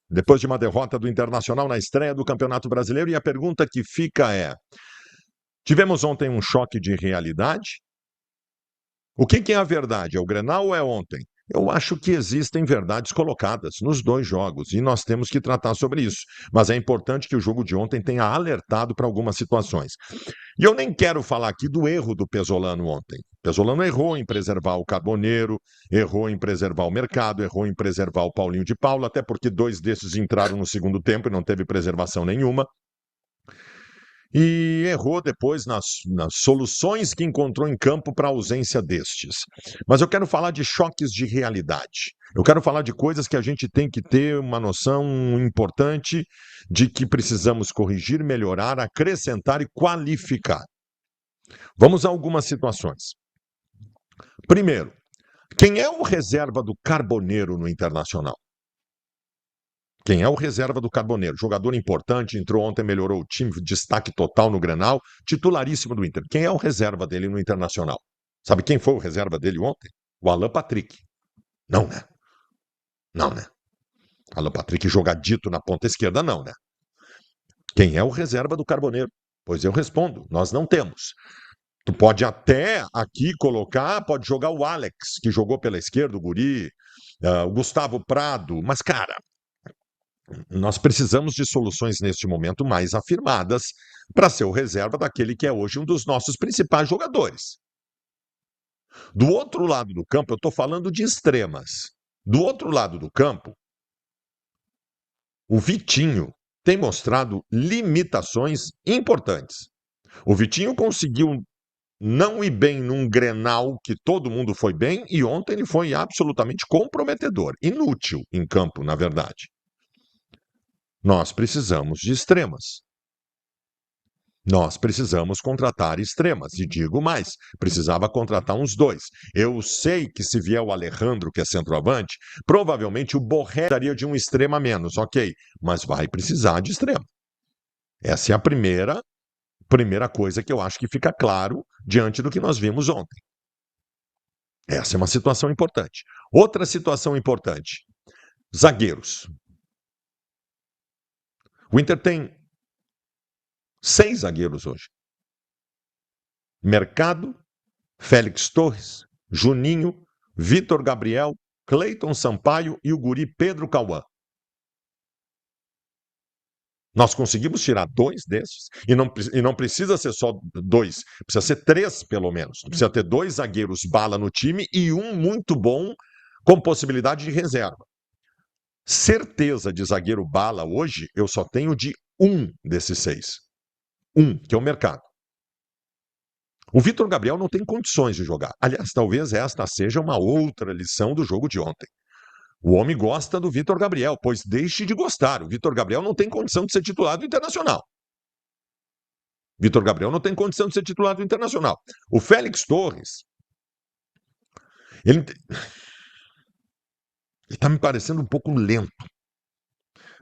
depois de uma derrota do Internacional na estreia do Campeonato Brasileiro, e a pergunta que fica é: tivemos ontem um choque de realidade? O que é a verdade? É o Grenal ou é ontem? Eu acho que existem verdades colocadas nos dois jogos e nós temos que tratar sobre isso. Mas é importante que o jogo de ontem tenha alertado para algumas situações. E eu nem quero falar aqui do erro do Pesolano ontem. Pesolano errou em preservar o Carboneiro, errou em preservar o Mercado, errou em preservar o Paulinho de Paula, até porque dois desses entraram no segundo tempo e não teve preservação nenhuma. E errou depois nas soluções que encontrou em campo para a ausência destes. Mas eu quero falar de choques de realidade. Eu quero falar de coisas que a gente tem que ter uma noção importante de que precisamos corrigir, melhorar, acrescentar e qualificar. Vamos a algumas situações. Primeiro, quem é o reserva do Carboneiro no Internacional? Quem é o reserva do Carboneiro? Jogador importante, entrou ontem, melhorou o time, destaque total no Grenal, titularíssimo do Inter. Quem é o reserva dele no Internacional? Sabe quem foi o reserva dele ontem? O Alan Patrick. Não, né? Não, né? Alan Patrick jogadito na ponta esquerda, não, né? Quem é o reserva do Carboneiro? Pois eu respondo, nós não temos. Tu pode até aqui colocar, pode jogar o Alex, que jogou pela esquerda, o Guri, o Gustavo Prado, mas, cara, nós precisamos de soluções neste momento mais afirmadas para ser o reserva daquele que é hoje um dos nossos principais jogadores. Do outro lado do campo, eu estou falando de extremas. Do outro lado do campo, o Vitinho tem mostrado limitações importantes. O Vitinho conseguiu não ir bem num Grenal que todo mundo foi bem, e ontem ele foi absolutamente comprometedor, inútil em campo, na verdade. Nós precisamos de extremas. Nós precisamos contratar extremas. E digo mais, precisava contratar uns dois. Eu sei que se vier o Alejandro, que é centroavante, provavelmente o Borré daria de um extrema a menos, ok. Mas vai precisar de extrema. Essa é a primeira coisa que eu acho que fica claro diante do que nós vimos ontem. Essa é uma situação importante. Outra situação importante, zagueiros. O Inter tem 6 zagueiros hoje. Mercado, Félix Torres, Juninho, Vitor Gabriel, Cleiton Sampaio e o guri Pedro Cauã. Nós conseguimos tirar 2 desses, e não precisa ser só 2, precisa ser 3 pelo menos. Precisa ter 2 zagueiros bala no time e um muito bom com possibilidade de reserva. Certeza de zagueiro bala hoje, eu só tenho de um desses 6. Um, que é o Mercado. O Vitor Gabriel não tem condições de jogar. Aliás, talvez esta seja uma outra lição do jogo de ontem. O homem gosta do Vitor Gabriel, pois deixe de gostar. O Vitor Gabriel não tem condição de ser titular do Internacional. Vitor Gabriel não tem condição de ser titular do Internacional. O Félix Torres, ele está me parecendo um pouco lento.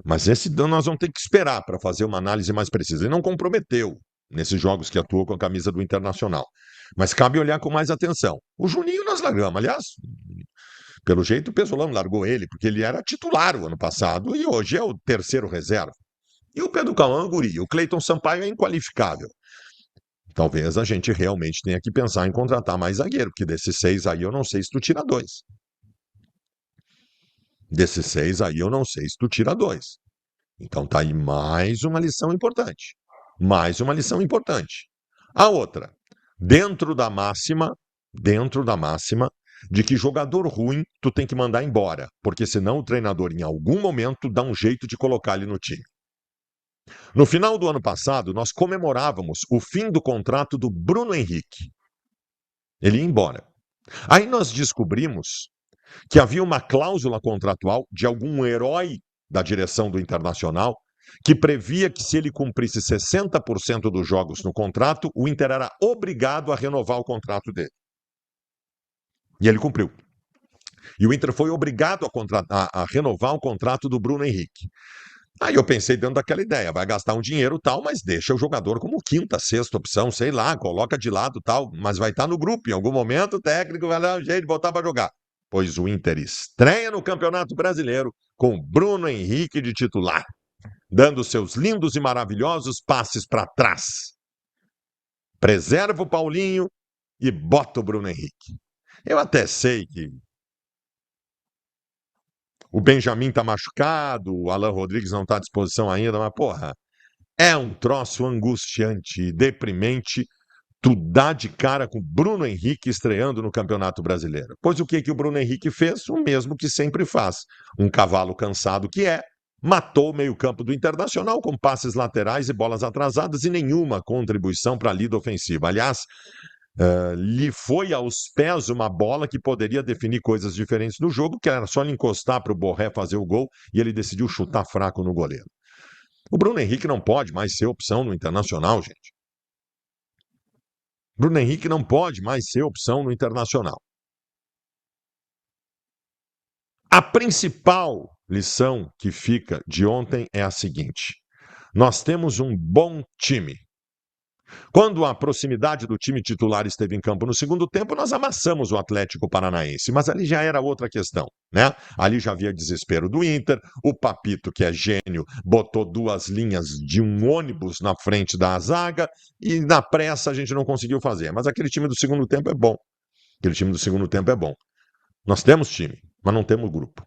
Mas esse nós vamos ter que esperar para fazer uma análise mais precisa. Ele não comprometeu nesses jogos que atuou com a camisa do Internacional. Mas cabe olhar com mais atenção. O Juninho nós largamos. Aliás, pelo jeito o Pesolano largou ele, porque ele era titular o ano passado e hoje é o terceiro reserva. E o Pedro Cauã, guri, o Cleiton Sampaio é inqualificável. Talvez a gente realmente tenha que pensar em contratar mais zagueiro, porque desses 6 aí eu não sei se tu tira 2. Desses 6 aí eu não sei se tu tira 2. Então tá aí mais uma lição importante. Mais uma lição importante. A outra, dentro da máxima de que jogador ruim tu tem que mandar embora, porque senão o treinador em algum momento dá um jeito de colocar ele no time. No final do ano passado, nós comemorávamos o fim do contrato do Bruno Henrique. Ele ia embora. Aí nós descobrimos que havia uma cláusula contratual de algum herói da direção do Internacional que previa que se ele cumprisse 60% dos jogos no contrato, o Inter era obrigado a renovar o contrato dele. E ele cumpriu. E o Inter foi obrigado a renovar o contrato do Bruno Henrique. Aí eu pensei dentro daquela ideia, vai gastar um dinheiro tal, mas deixa o jogador como quinta, sexta opção, sei lá, coloca de lado tal, mas vai estar no grupo. Em algum momento o técnico vai dar um jeito de botar para jogar. Pois o Inter estreia no Campeonato Brasileiro com Bruno Henrique de titular, dando seus lindos e maravilhosos passes para trás. Preserva o Paulinho e bota o Bruno Henrique. Eu até sei que o Benjamin tá machucado, o Alan Rodrigues não tá à disposição ainda, mas, porra, é um troço angustiante e deprimente tu dá de cara com o Bruno Henrique estreando no Campeonato Brasileiro. Pois o que o Bruno Henrique fez? O mesmo que sempre faz. Um cavalo cansado que é, matou o meio-campo do Internacional com passes laterais e bolas atrasadas e nenhuma contribuição para a lida ofensiva. Aliás, lhe foi aos pés uma bola que poderia definir coisas diferentes no jogo, que era só ele encostar para o Borré fazer o gol e ele decidiu chutar fraco no goleiro. O Bruno Henrique não pode mais ser opção no Internacional, gente. Bruno Henrique não pode mais ser opção no Internacional. A principal lição que fica de ontem é a seguinte: nós temos um bom time. Quando a proximidade do time titular esteve em campo no segundo tempo, nós amassamos o Atlético Paranaense, mas ali já era outra questão, né? Ali já havia desespero do Inter, o Papito, que é gênio, botou 2 linhas de um ônibus na frente da zaga e na pressa a gente não conseguiu fazer. Mas aquele time do segundo tempo é bom. Aquele time do segundo tempo é bom. Nós temos time, mas não temos grupo.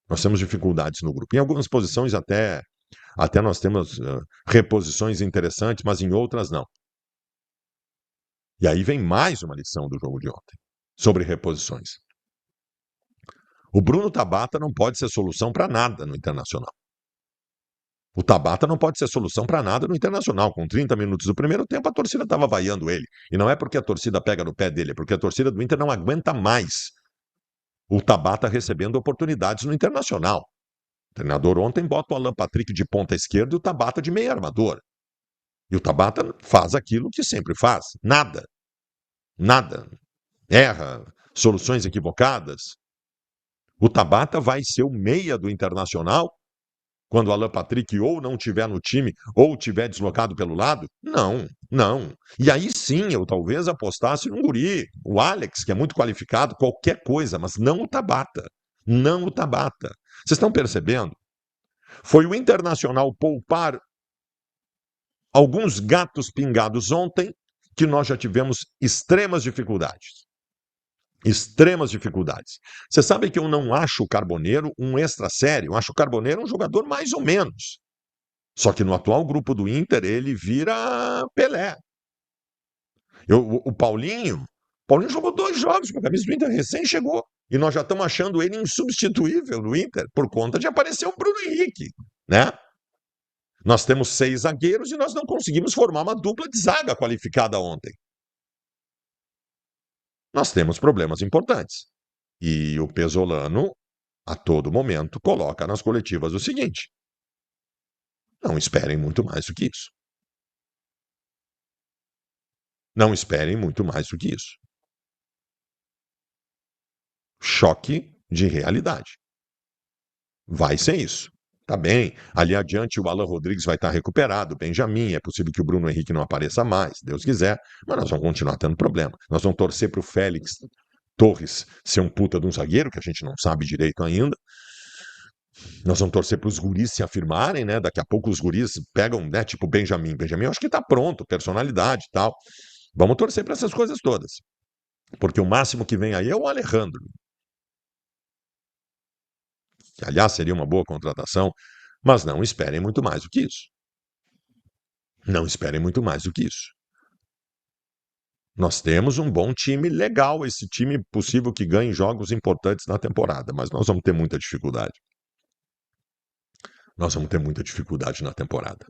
Nós temos dificuldades no grupo. Em algumas posições até nós temos reposições interessantes, mas em outras não. E aí vem mais uma lição do jogo de ontem, sobre reposições. O Bruno Tabata não pode ser solução para nada no Internacional. O Tabata não pode ser solução para nada no Internacional. Com 30 minutos do primeiro tempo, a torcida estava vaiando ele. E não é porque a torcida pega no pé dele, é porque a torcida do Inter não aguenta mais o Tabata recebendo oportunidades no Internacional. O treinador ontem bota o Alan Patrick de ponta esquerda e o Tabata de meio armador. E o Tabata faz aquilo que sempre faz. Nada. Erra, soluções equivocadas. O Tabata vai ser o meia do Internacional quando o Alan Patrick ou não estiver no time ou estiver deslocado pelo lado? Não. E aí sim eu talvez apostasse no guri, o Alex, que é muito qualificado, qualquer coisa, mas não o Tabata. Não o Tabata. Vocês estão percebendo? Foi o Internacional poupar alguns gatos pingados ontem que nós já tivemos extremas dificuldades. Você sabe que eu não acho o Carboneiro um extra sério, eu acho o Carboneiro um jogador mais ou menos. Só que no atual grupo do Inter ele vira Pelé. O Paulinho jogou 2 jogos com a camisa do Inter, recém chegou. E nós já estamos achando ele insubstituível no Inter, por conta de aparecer o Bruno Henrique, né? Nós temos 6 zagueiros e nós não conseguimos formar uma dupla de zaga qualificada ontem. Nós temos problemas importantes. E o Pesolano, a todo momento, coloca nas coletivas o seguinte: não esperem muito mais do que isso. Não esperem muito mais do que isso. Choque de realidade. Vai ser isso. Tá bem, ali adiante o Alan Rodrigues vai estar recuperado, o Benjamin, é possível que o Bruno Henrique não apareça mais, Deus quiser, mas nós vamos continuar tendo problema. Nós vamos torcer para o Félix Torres ser um puta de um zagueiro, que a gente não sabe direito ainda. Nós vamos torcer para os guris se afirmarem, né? Daqui a pouco os guris pegam, né? Tipo Benjamin. Benjamin eu acho que tá pronto, personalidade e tal. Vamos torcer para essas coisas todas. Porque o máximo que vem aí é o Alejandro. Que, aliás, seria uma boa contratação, mas não esperem muito mais do que isso. Não esperem muito mais do que isso. Nós temos um bom time, legal, esse time possível que ganhe jogos importantes na temporada, mas nós vamos ter muita dificuldade. Nós vamos ter muita dificuldade na temporada.